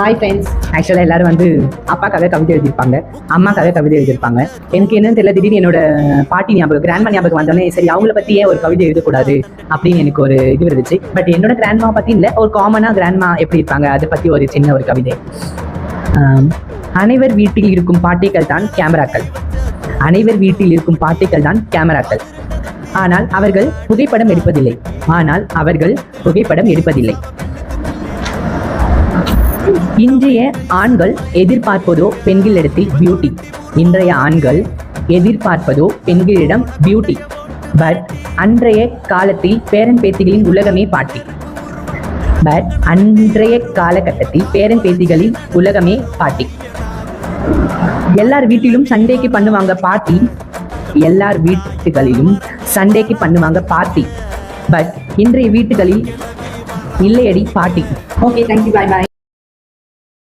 Hi friends. ஆக்சுவலாக எல்லாரும் வந்து அப்பாக்காக கவிதை எழுதியிருப்பாங்க, அம்மாக்காக கவிதை எழுதியிருப்பாங்க. எனக்கு என்னன்னு தெரியல, திடீர்னு என்னோட பாட்டி ஞாபகம், கிராண்ட்மா ஞாபகம் வந்தோடனே சரி அவங்கள பற்றி ஏன் ஒரு கவிதை எழுதக்கூடாது அப்படின்னு எனக்கு ஒரு இது இருந்துச்சு. பட் என்னோட கிராண்ட்மா பற்றி இல்லை, ஒரு காமனாக கிராண்ட்மா எப்படி இருப்பாங்க அதை பற்றி ஒரு சின்ன ஒரு கவிதை. அனைவர் வீட்டில் இருக்கும் பாட்டிகள் தான் கேமராக்கள், அனைவர் வீட்டில் இருக்கும் பாட்டிகள் தான் கேமராக்கள். ஆனால் அவர்கள் புகைப்படம் எடுப்பதில்லை, ஆனால் அவர்கள் புகைப்படம் எடுப்பதில்லை. இன்றைய ஆண்கள் எதிர்பார்ப்பதோ பெண்களிடத்தில் பியூட்டி, இன்றைய ஆண்கள் எதிர்பார்ப்பதோ பெண்களிடம் பியூட்டி. பட் அன்றைய காலத்தில் பேரன் பேத்திகளின் உலகமே பாட்டி, பட் அன்றைய காலகட்டத்தில் பேரன் பேத்திகளின் உலகமே பாட்டி. எல்லார் வீட்டிலும் சண்டேக்கு பண்ணுவாங்க பார்ட்டி, எல்லார் வீட்டுகளிலும் சண்டேக்கு பண்ணுவாங்க பார்ட்டி. பட் இன்றைய வீட்டுகளில் இல்லையடி பாட்டி. ஓகே, தேங்க்யூ, பாய் பாய்.